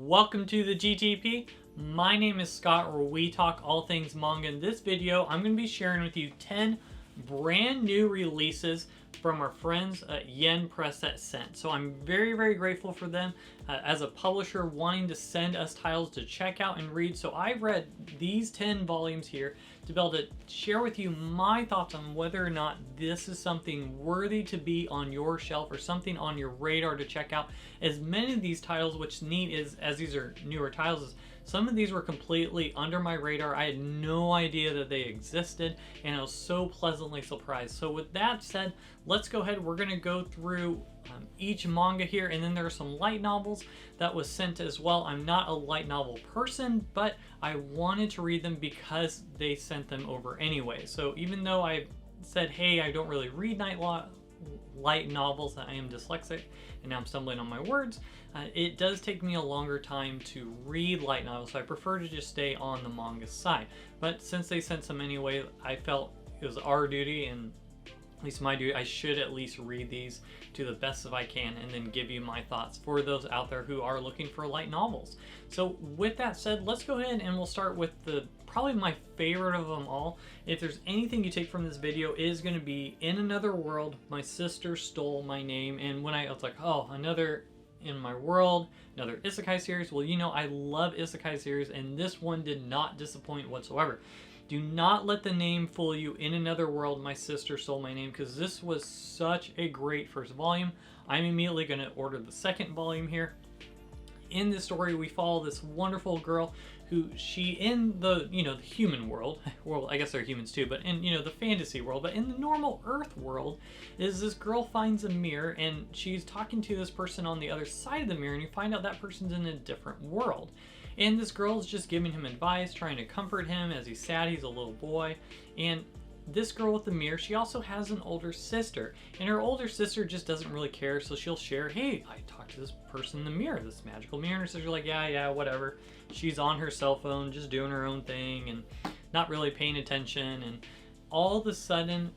Welcome to the GTP. My name is Scott, where we talk all things manga. In this video, I'm going to be sharing with you 10 brand new releases from our friends at Yen Press that sent. So I'm very grateful for them as a publisher wanting to send us titles to check out and read. So I read these 10 volumes here to be able to share with you my thoughts on whether or not this is something worthy to be on your shelf or something on your radar to check out. As many of these titles, which neat is, as these are newer titles, is some of these were completely under my radar. I had no idea that they existed, and I was so pleasantly surprised. So with that said, let's go ahead. We're going to go through each manga here, and then there are some light novels that was sent as well. I'm not a light novel person, but I wanted to read them because they sent them over anyway. So even though I said, hey, I don't really read light novels, I am dyslexic, and now I'm stumbling on my words, it does take me a longer time to read light novels, so I prefer to just stay on the manga side. But since they sent some anyway, I felt it was our duty, and at least my duty, I should at least read these to the best of I can and then give you my thoughts for those out there who are looking for light novels. So with that said, let's go ahead and we'll start with probably my favorite of them all. If there's anything you take from this video, it is going to be In Another World, My Sister Stole My Name. And when I was like, oh, another In My World, another isekai series. Well, you know, I love isekai series, and this one did not disappoint whatsoever. Do not let the name fool you. In Another World, My Sister Stole My Name, because this was such a great first volume. I'm immediately going to order the second volume here. In this story, we follow this wonderful girl who in the, the human world, well, I guess they're humans too, but in, the fantasy world, but in the normal Earth world, is this girl finds a mirror, and she's talking to this person on the other side of the mirror, and you find out that person's in a different world. And this girl's just giving him advice, trying to comfort him as he's sad, he's a little boy. And this girl with the mirror, she also has an older sister. And her older sister just doesn't really care, so she'll share, hey, I talked to this person in the mirror, this magical mirror. And her sister's like, yeah, whatever. She's on her cell phone, just doing her own thing and not really paying attention. And all of a sudden,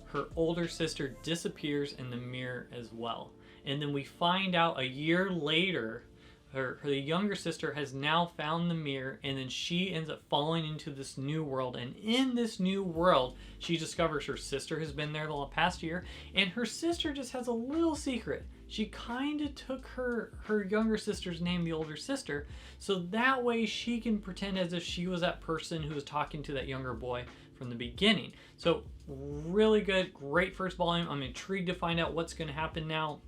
her older sister disappears in the mirror as well. And then we find out a year later, her younger sister has now found the mirror, and then she ends up falling into this new world. And in this new world, she discovers her sister has been there the past year, and her sister just has a little secret. She kind of took her younger sister's name, the older sister, so that way she can pretend as if she was that person who was talking to that younger boy from the beginning. So really good, great first volume. I'm intrigued to find out what's going to happen now,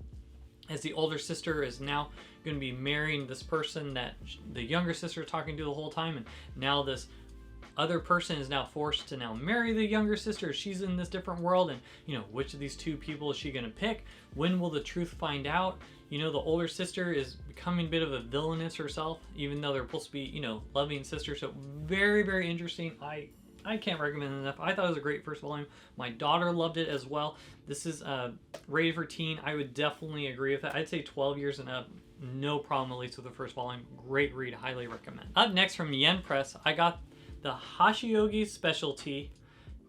as the older sister is now going to be marrying this person that the younger sister is talking to the whole time, and now this other person is now forced to now marry the younger sister. She's in this different world, and which of these two people is she going to pick? When will the truth find out? The older sister is becoming a bit of a villainess herself, even though they're supposed to be loving sisters. So very interesting. I can't recommend it enough. I thought it was a great first volume. My daughter loved it as well. This is rated for teen. I would definitely agree with that. I'd say 12 years and up, no problem, at least with the first volume. Great read, highly recommend. Up next from Yen Press, I got the Hachioji specialty,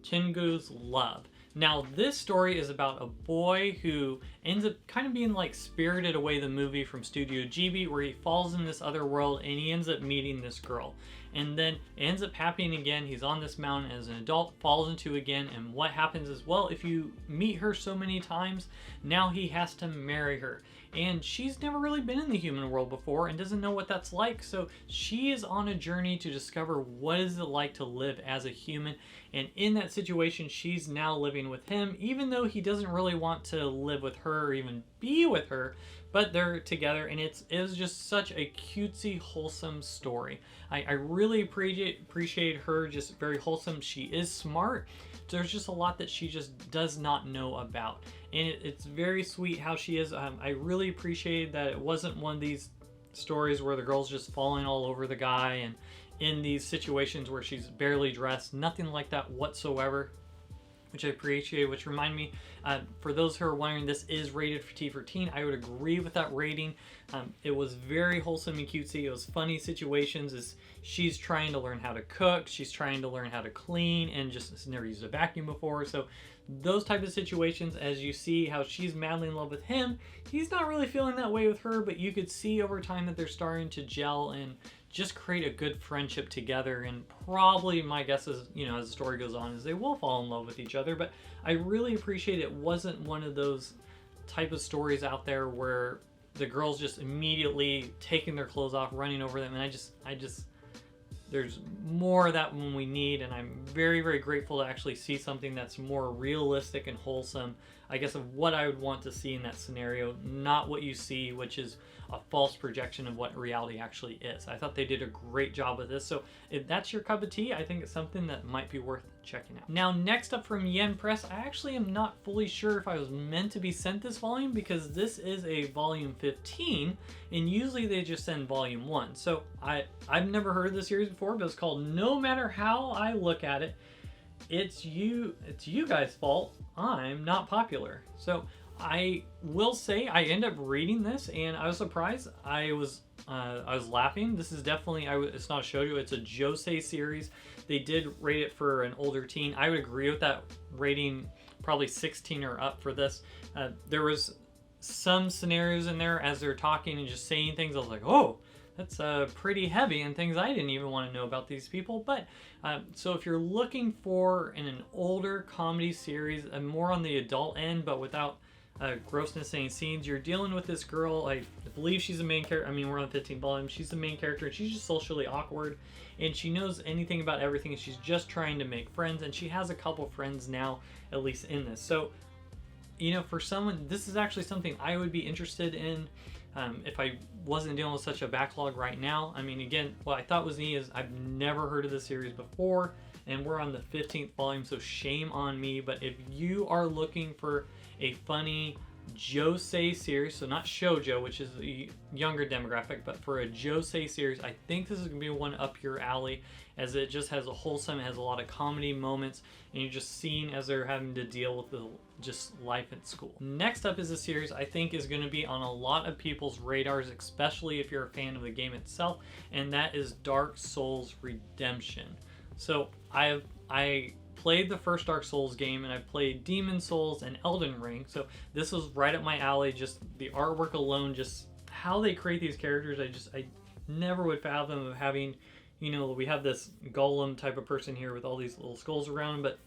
Chingu's Love. Now, this story is about a boy who ends up kind of being like Spirited Away, the movie from Studio Ghibli, where he falls in this other world and he ends up meeting this girl. And then it ends up happening again. He's on this mountain as an adult, falls into again. And what happens is, well, if you meet her so many times, now he has to marry her. And she's never really been in the human world before and doesn't know what that's like. So she is on a journey to discover what is it like to live as a human. And in that situation, she's now living with him, even though he doesn't really want to live with her or even be with her. But they're together, and it is just such a cutesy, wholesome story. I really appreciate her, just very wholesome. She is smart. There's just a lot that she just does not know about. And it's very sweet how she is. I really appreciated that it wasn't one of these stories where the girl's just falling all over the guy and in these situations where she's barely dressed. Nothing like that whatsoever. which I appreciate, which remind me, for those who are wondering, this is rated for T for teen. I would agree with that rating. It was very wholesome and cutesy. It was funny situations as she's trying to learn how to cook, she's trying to learn how to clean, and just never used a vacuum before. So those type of situations, as you see how she's madly in love with him, he's not really feeling that way with her, but you could see over time that they're starting to gel and just create a good friendship together. And probably my guess is, you know, as the story goes on, is they will fall in love with each other. But I really appreciate it wasn't one of those type of stories out there where the girls just immediately taking their clothes off, running over them. And I just there's more of that when we need, and I'm very, very grateful to actually see something that's more realistic and wholesome, I guess, of what I would want to see in that scenario, not what you see, which is a false projection of what reality actually is. I thought they did a great job with this, so if that's your cup of tea, I think it's something that might be worth checking out. Now, next up from Yen Press, I actually am not fully sure if I was meant to be sent this volume, because this is a volume 15, and usually they just send volume 1. So I've never heard of this series before, but it's called No Matter How I Look at It, It's You Guys' Fault I'm Not Popular. So I will say I ended up reading this and I was surprised. I was laughing. This is definitely, it's not a shoujo, it's a josei series. They did rate it for an older teen. I would agree with that rating, probably 16 or up for this. There was some scenarios in there as they're talking and just saying things. I was like, oh, that's pretty heavy, and things I didn't even want to know about these people. But so if you're looking for an older comedy series, more on the adult end, but without grossness and scenes, you're dealing with this girl. I believe she's the main character. I mean, we're on 15 volume. She's the main character, and she's just socially awkward, and she knows anything about everything, and she's just trying to make friends, and she has a couple friends now, at least in this. So, you know, for someone, this is actually something I would be interested in. If I wasn't dealing with such a backlog right now. I mean, again, what I thought was neat is I've never heard of this series before, and we're on the 15th volume, so shame on me. But if you are looking for a funny josei series, so not shoujo, which is a younger demographic, but for a josei series, I think this is going to be one up your alley, as it just has a wholesome, it has a lot of comedy moments, and you're just seeing as they're having to deal with the just life at school. Next up is a series I think is going to be on a lot of people's radars, especially if you're a fan of the game itself, and that is Dark Souls Redemption. So I played the first Dark Souls game, and I played Demon Souls and Elden Ring, so this was right up my alley. Just the artwork alone, just how they create these characters, I never would fathom of having, you know, we have this golem type of person here with all these little skulls around him, but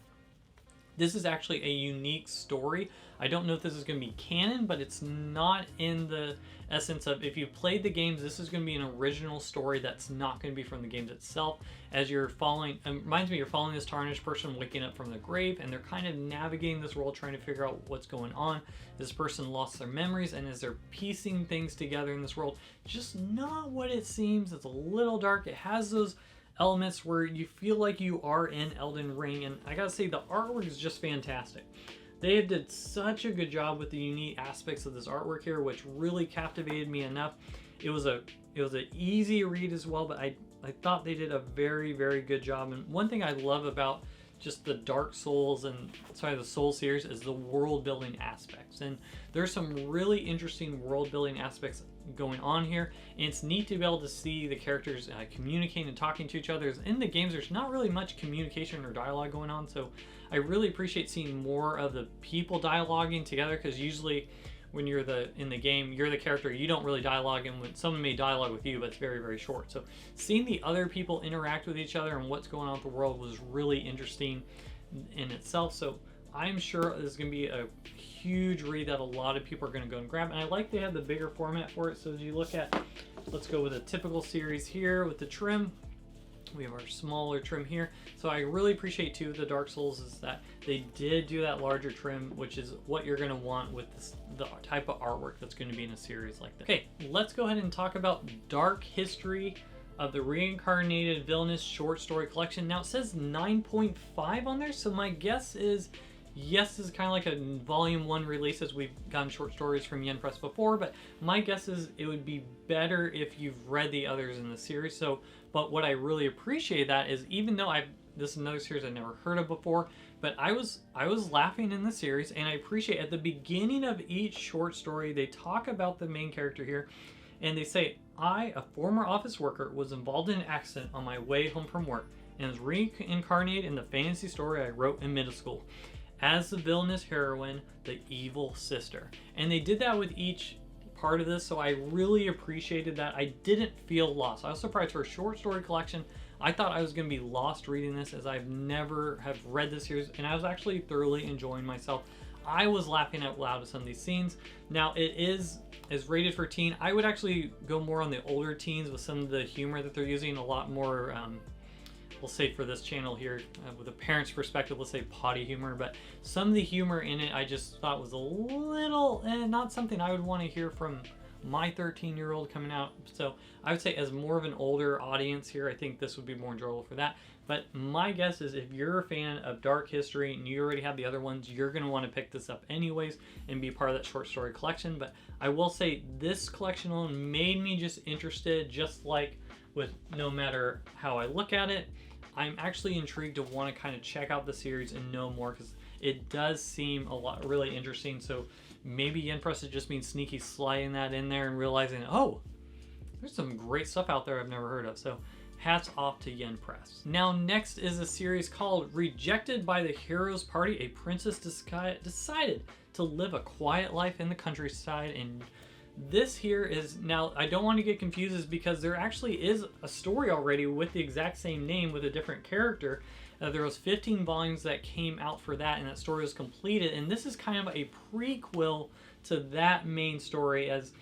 this is actually a unique story. I don't know if this is going to be canon, but it's not in the essence of, if you played the games, this is going to be an original story that's not going to be from the games itself. As you're following, it reminds me, you're following this tarnished person waking up from the grave, and they're kind of navigating this world, trying to figure out what's going on. This person lost their memories, and as they're piecing things together in this world, just not what it seems. It's a little dark. It has those elements where you feel like you are in Elden Ring, and I gotta say, the artwork is just fantastic. They did such a good job with the unique aspects of this artwork here, which really captivated me enough. It was an easy read as well, but I thought they did a very, very good job. And one thing I love about just the Dark Souls the Soul series is the world building aspects, and there's some really interesting world building aspects going on here, and it's neat to be able to see the characters communicating and talking to each other. In the games, there's not really much communication or dialogue going on, so I really appreciate seeing more of the people dialoguing together, because usually when you're in the game, you're the character, you don't really dialogue, and when someone may dialogue with you, but it's very, very short. So seeing the other people interact with each other and what's going on with the world was really interesting in itself. So I'm sure this is going to be a huge read that a lot of people are going to go and grab. And I like they have the bigger format for it. So as you look at, let's go with a typical series here with the trim. We have our smaller trim here. So I really appreciate too the Dark Souls is that they did do that larger trim, which is what you're going to want with the type of artwork that's going to be in a series like this. Okay, let's go ahead and talk about Dark History of the Reincarnated Villainess short story collection. Now it says 9.5 on there, so my guess is Yes, this is kind of like a volume 1 release, as we've gotten short stories from Yen Press before, but my guess is it would be better if you've read the others in the series. So, but what I really appreciate that is, even though this is another series I've never heard of before, but I was laughing in the series, and I appreciate at the beginning of each short story, they talk about the main character here, and they say, I, a former office worker, was involved in an accident on my way home from work, and was reincarnated in the fantasy story I wrote in middle school as the villainous heroine, the evil sister. And they did that with each part of this, so I really appreciated that. I didn't feel lost. I was surprised for a short story collection. I thought I was going to be lost reading this, as I've never have read this series, and I was actually thoroughly enjoying myself. I was laughing out loud at some of these scenes. Now, it is rated for teen. I would actually go more on the older teens with some of the humor that they're using, a lot more we'll say for this channel here, with a parent's perspective, let's say potty humor, but some of the humor in it I just thought was a little, not something I would want to hear from my 13-year-old coming out. So I would say, as more of an older audience here, I think this would be more enjoyable for that. But my guess is, if you're a fan of dark history and you already have the other ones, you're going to want to pick this up anyways and be part of that short story collection. But I will say, this collection alone made me just interested, just like with No Matter How I Look at It. I'm actually intrigued to want to kind of check out the series and know more, because it does seem a lot really interesting. So maybe Yen Press has just been sneaky sliding that in there and realizing, oh, there's some great stuff out there I've never heard of. So hats off to Yen Press. Now, next is a series called Rejected by the Hero's Party. A princess decided to live a quiet life in the countryside, and this here is, now I don't want to get confused, is because there actually is a story already with the exact same name with a different character. There was 15 volumes that came out for that, and that story was completed, and this is kind of a prequel to that main story, as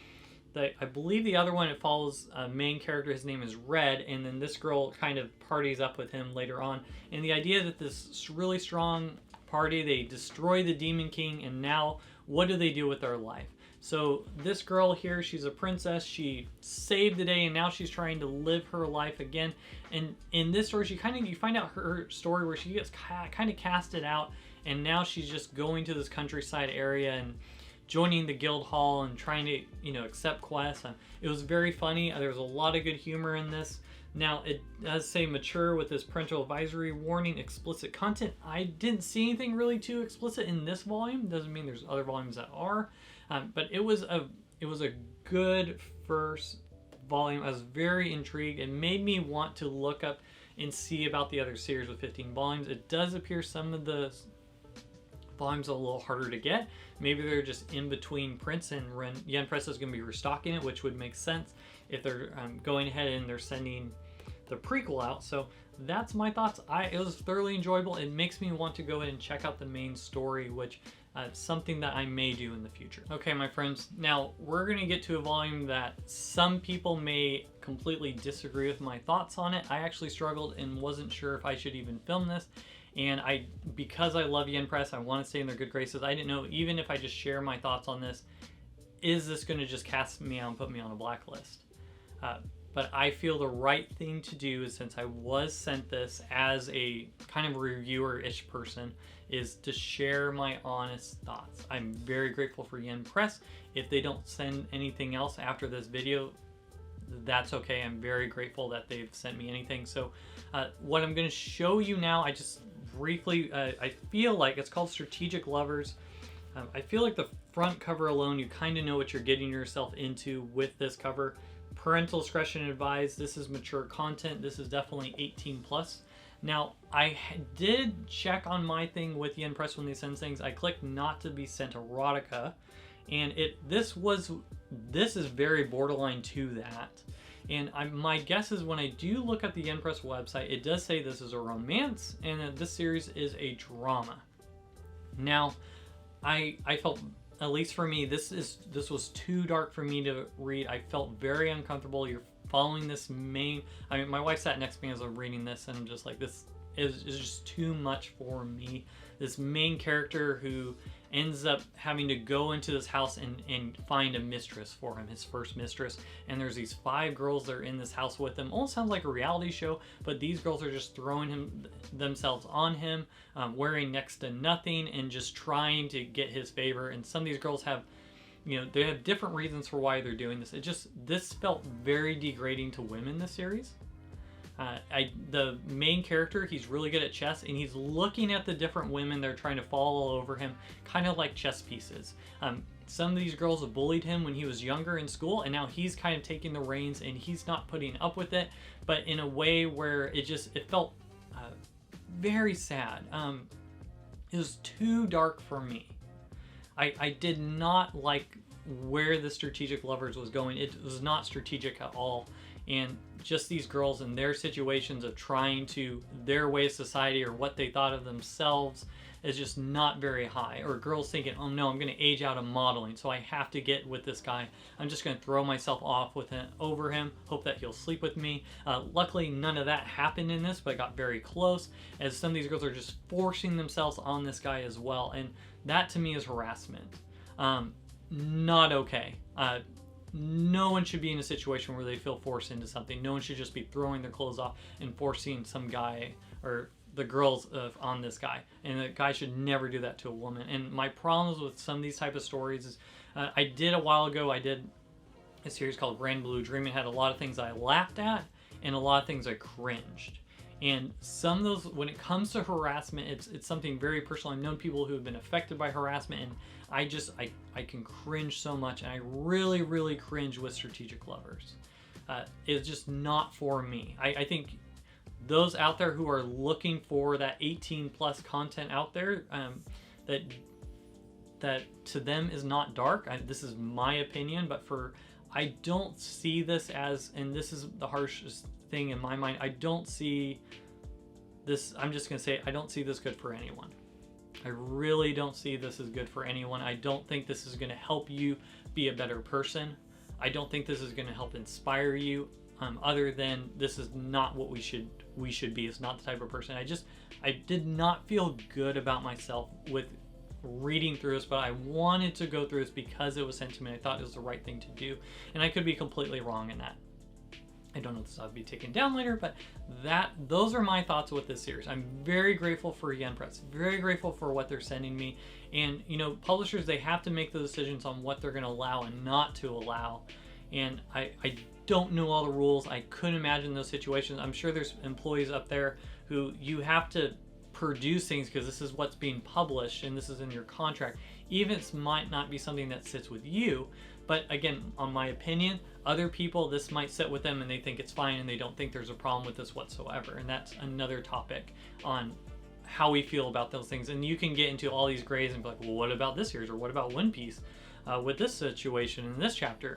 I believe the other one, it follows a main character, his name is Red, and then this girl kind of parties up with him later on. And the idea that this really strong party, they destroy the Demon King, and now what do they do with their life? So this girl here, she's a princess, she saved the day, and now she's trying to live her life again. And in this story, you find out her story where she gets kind of casted out, and now she's just going to this countryside area and joining the guild hall and trying to, accept quests. It was very funny. There was a lot of good humor in this. Now, it does say mature with this parental advisory warning, explicit content. I didn't see anything really too explicit in this volume. Doesn't mean there's other volumes that are. But it was a good first volume. I was very intrigued. It made me want to look up and see about the other series with 15 volumes. It does appear some of the volumes are a little harder to get. Maybe they're just in between prints, and Yen Press is going to be restocking it, which would make sense if they're going ahead and they're sending the prequel out. So that's my thoughts. It was thoroughly enjoyable. It makes me want to go ahead and check out the main story, which something that I may do in the future. Okay, my friends, now we're going to get to a volume that some people may completely disagree with my thoughts on it. I actually struggled and wasn't sure if I should even film this. And because I love Yen Press, I want to stay in their good graces. I didn't know, even if I just share my thoughts on this, is this going to just cast me out and put me on a blacklist? But I feel the right thing to do is, since I was sent this as a kind of reviewer-ish person, is to share my honest thoughts. I'm very grateful for Yen Press. If they don't send anything else after this video, that's okay. I'm very grateful that they've sent me anything. So what I'm going to show you now, I just briefly, I feel like it's called Strategic Lovers. I feel like the front cover alone, you kind of know what you're getting yourself into with this cover. Parental discretion advised. This is mature content. This is definitely 18 plus. Now, I did check on my thing with Yen Press when they send things. I clicked not to be sent erotica, and this is very borderline to that. And my guess is, when I do look at the Yen Press website, it does say this is a romance and that this series is a drama. Now, I felt, at least for me, this was too dark for me to read. I felt very uncomfortable. You're following this main, my wife sat next to me as I'm reading this, and I'm just like, this is just too much for me. this main character who ends up having to go into this house and find a mistress for him, his first mistress. And there's these 5 girls that are in this house with him. Almost sounds like a reality show, but these girls are just throwing themselves on him, wearing next to nothing and just trying to get his favor. And some of these girls have, you know, they have different reasons for why they're doing this. This felt very degrading to women, this series. The main character, he's really good at chess, and he's looking at the different women that are trying to fall all over him, kind of like chess pieces. Some of these girls have bullied him when he was younger in school, and now he's kind of taking the reins, and he's not putting up with it, but in a way where it felt very sad. It was too dark for me. I did not like where the strategic lovers was going. It was not strategic at all. And just these girls and their situations of trying to, their way of society or what they thought of themselves is just not very high. Or girls thinking, oh no, I'm going to age out of modeling, so I have to get with this guy. I'm just going to throw myself off with him, over him, hope that he'll sleep with me. Luckily, none of that happened in this, but I got very close, as some of these girls are just forcing themselves on this guy as well. And that to me is harassment. Not okay. No one should be in a situation where they feel forced into something. No one should just be throwing their clothes off and forcing some guy or the girls on this guy. And the guy should never do that to a woman. And my problems with some of these type of stories is, I did a while ago, I did a series called Grand Blue Dream. It had a lot of things I laughed at and a lot of things I cringed. And some of those, when it comes to harassment, it's something very personal. I've known people who have been affected by harassment, and I can cringe so much, and I really, really cringe with strategic lovers. It's just not for me. I think those out there who are looking for that 18 plus content out there, that to them is not dark. This is my opinion, but I don't see this as, and this is the harshest thing in my mind, I don't see this, I'm just going to say, I don't see this good for anyone. I really don't see this as good for anyone. I don't think this is going to help you be a better person. I don't think this is going to help inspire you, other than this is not what we should be. It's not the type of person. I did not feel good about myself with reading through this, but I wanted to go through this because it was sent to me. I thought it was the right thing to do, and I could be completely wrong in that. I don't know if this will be taken down later, but those are my thoughts with this series. I'm very grateful for Yen Press, very grateful for what they're sending me. And, you know, publishers, they have to make the decisions on what they're going to allow and not to allow. And I don't know all the rules. I couldn't imagine those situations. I'm sure there's employees up there who you have to produce things because this is what's being published and this is in your contract. Even if it might not be something that sits with you. But again, on my opinion, other people, this might sit with them and they think it's fine and they don't think there's a problem with this whatsoever. And that's another topic on how we feel about those things. And you can get into all these grays and be like, well, what about this series? Or what about One Piece with this situation in this chapter?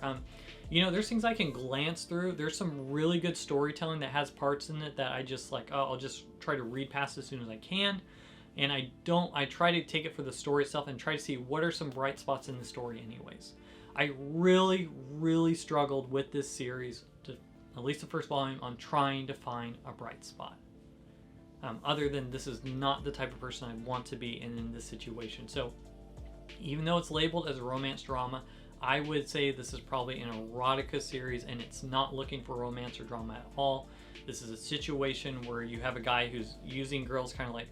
You know, there's things I can glance through. There's some really good storytelling that has parts in it that I just like, oh, I'll just try to read past as soon as I can. And I try to take it for the story itself and try to see what are some bright spots in the story anyways. I really, really struggled with this series, at least the first volume, on trying to find a bright spot. Other than this is not the type of person I want to be in this situation. So even though it's labeled as a romance drama, I would say this is probably an erotica series and it's not looking for romance or drama at all. This is a situation where you have a guy who's using girls kind of like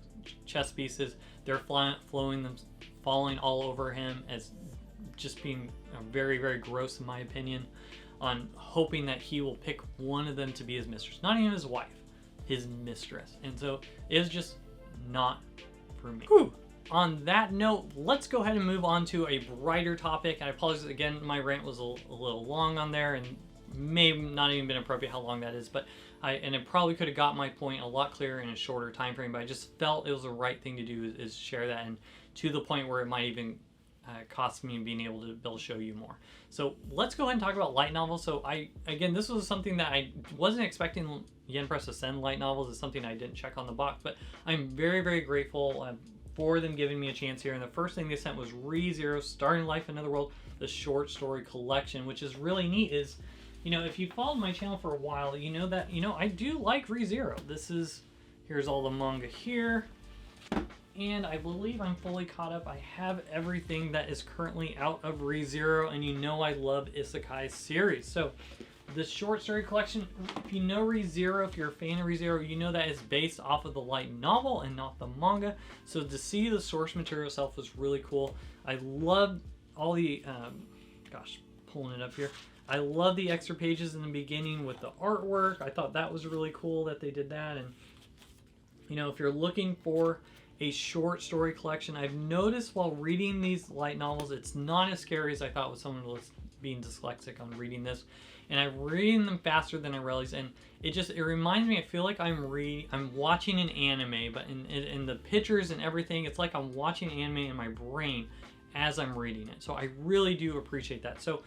chess pieces. They're falling all over him as just being very, very gross in my opinion, on hoping that he will pick one of them to be his mistress. Not even his wife, his mistress. And so it's just not for me. Whew. On that note, let's go ahead and move on to a brighter topic. I apologize again, my rant was a little long on there and may not even been appropriate how long that is, but it probably could have got my point a lot clearer in a shorter time frame, but I just felt it was the right thing to do is share that, and to the point where it might even cost me being able to show you more. So let's go ahead and talk about light novels. So again, this was something that I wasn't expecting Yen Press to send light novels. It's something I didn't check on the box, but I'm very, very grateful for them giving me a chance here. And the first thing they sent was ReZero, Starting Life in Another World, the short story collection, which is really neat. Is, you know, if you followed my channel for a while, you know that, you know, I do like ReZero. Here's all the manga here. and I believe I'm fully caught up. I have everything that is currently out of ReZero, and you know I love Isekai series. So the short story collection, if you know ReZero, if you're a fan of ReZero, you know that it's based off of the light novel and not the manga. So to see the source material itself was really cool. I love all the, pulling it up here. I love the extra pages in the beginning with the artwork. I thought that was really cool that they did that. And, you know, if you're looking for a short story collection, I've noticed while reading these light novels, it's not as scary as I thought with someone was being dyslexic on reading this. And I'm reading them faster than I realized, and it reminds me, I feel like I'm watching an anime, but in the pictures and everything, it's like I'm watching anime in my brain as I'm reading it. So I really do appreciate that. So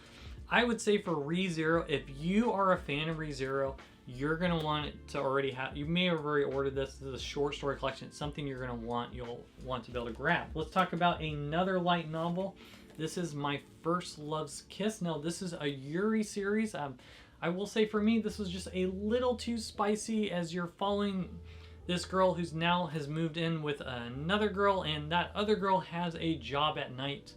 I would say for ReZero, if you are a fan of ReZero, you're going to want it to already have, you may have already ordered this. This is a short story collection. It's something you're going to want, you'll want to be able to grab. Let's talk about another light novel. This is My First Love's Kiss. Now, this is a Yuri series. I will say for me, this was just a little too spicy as you're following this girl who's now has moved in with another girl, and that other girl has a job at night,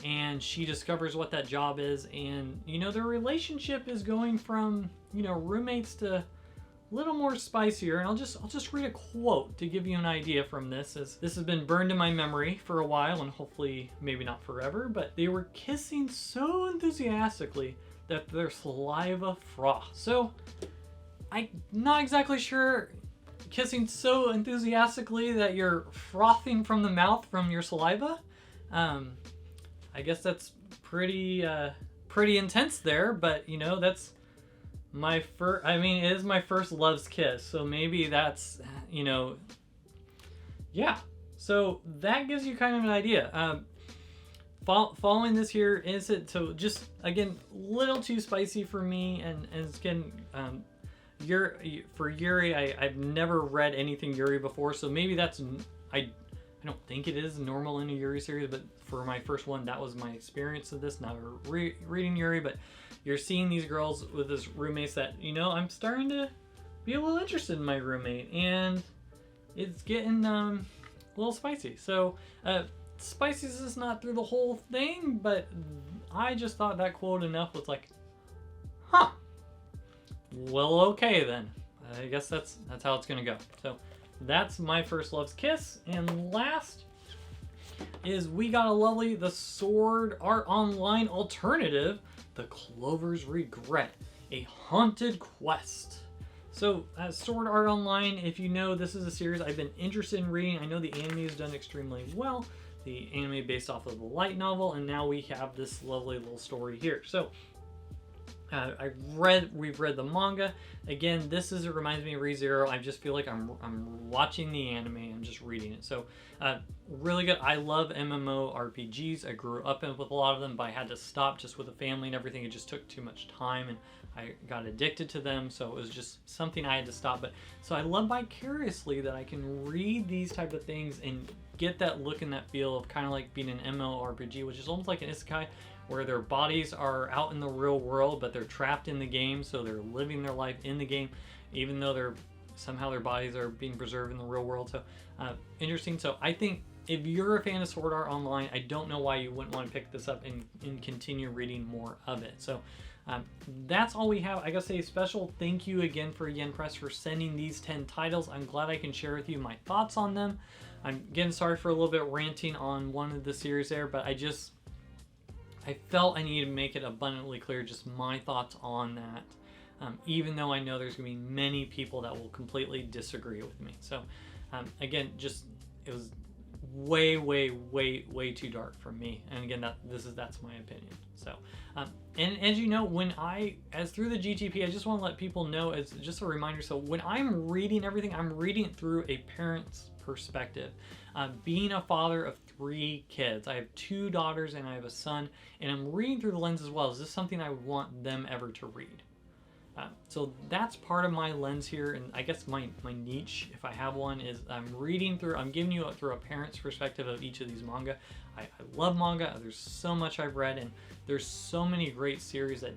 and she discovers what that job is, and, you know, their relationship is going from, you know, roommates to little more spicier. And I'll just read a quote to give you an idea from this, as this has been burned in my memory for a while, and hopefully maybe not forever. But they were kissing so enthusiastically that their saliva frothed. So I'm not exactly sure, kissing so enthusiastically that you're frothing from the mouth from your saliva. I guess that's pretty intense there, but you know, that's my first, I mean, it is my first love's kiss, so maybe that's, you know, yeah. So that gives you kind of an idea. Following this here, is it, so just, again, little too spicy for me, and it's getting, for Yuri, I've never read anything Yuri before, so maybe that's, I don't think it is normal in a Yuri series, but for my first one, that was my experience of this. Now reading Yuri, but you're seeing these girls with this roommates that, you know, I'm starting to be a little interested in my roommate, and it's getting a little spicy. So spiciness is not through the whole thing, but I just thought that quote enough was like, huh, well, okay then. I guess that's how it's gonna go. So that's My First Love's Kiss. And last is we got a lovely The Sword Art Online alternative, The Clover's Regret, a haunted quest. So Sword Art Online, if you know, this is a series I've been interested in reading. I know the anime has done extremely well. The anime based off of the light novel, and now we have this lovely little story here. So we've read the manga. Again, it reminds me of ReZero. I just feel like I'm watching the anime, I'm just reading it. So really good. I love MMORPGs. I grew up with a lot of them, but I had to stop just with the family and everything. It just took too much time, and I got addicted to them, so it was just something I had to stop. But so I love vicariously that I can read these type of things and get that look and that feel of kind of like being an MMORPG, which is almost like an isekai, where their bodies are out in the real world, but they're trapped in the game, so they're living their life in the game, even though somehow their bodies are being preserved in the real world. So interesting. So I think if you're a fan of Sword Art Online, I don't know why you wouldn't want to pick this up and continue reading more of it. So that's all we have. I gotta say a special thank you again for Yen Press for sending these 10 titles. I'm glad I can share with you my thoughts on them. I'm again sorry for a little bit ranting on one of the series there, but I felt I needed to make it abundantly clear just my thoughts on that, even though I know there's going to be many people that will completely disagree with me. So again, it was way, way, way, way too dark for me. And again, that's my opinion. So, and as you know, as through the GTP, I just want to let people know, as just a reminder, so when I'm reading everything, I'm reading it through a parent's perspective. Being a father of 3 kids, I have 2 daughters and I have a son, and I'm reading through the lens as well. Is this something I would want them ever to read? So that's part of my lens here, and I guess my niche, if I have one, is I'm giving you through a parent's perspective of each of these manga. I love manga. There's so much I've read, and there's so many great series that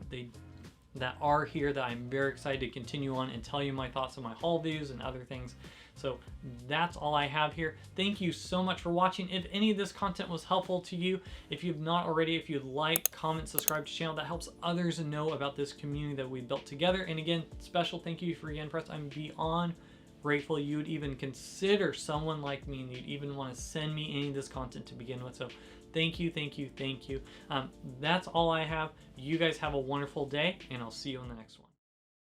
that are here that I'm very excited to continue on and tell you my thoughts on my haul views and other things. So that's all I have here. Thank you so much for watching. If any of this content was helpful to you, if you've not already, if you'd like, comment, subscribe to the channel. That helps others know about this community that we built together. And again, special thank you for Yen Press. I'm beyond grateful you would even consider someone like me and you'd even want to send me any of this content to begin with. So thank you, thank you, thank you. That's all I have. You guys have a wonderful day, and I'll see you on the next one.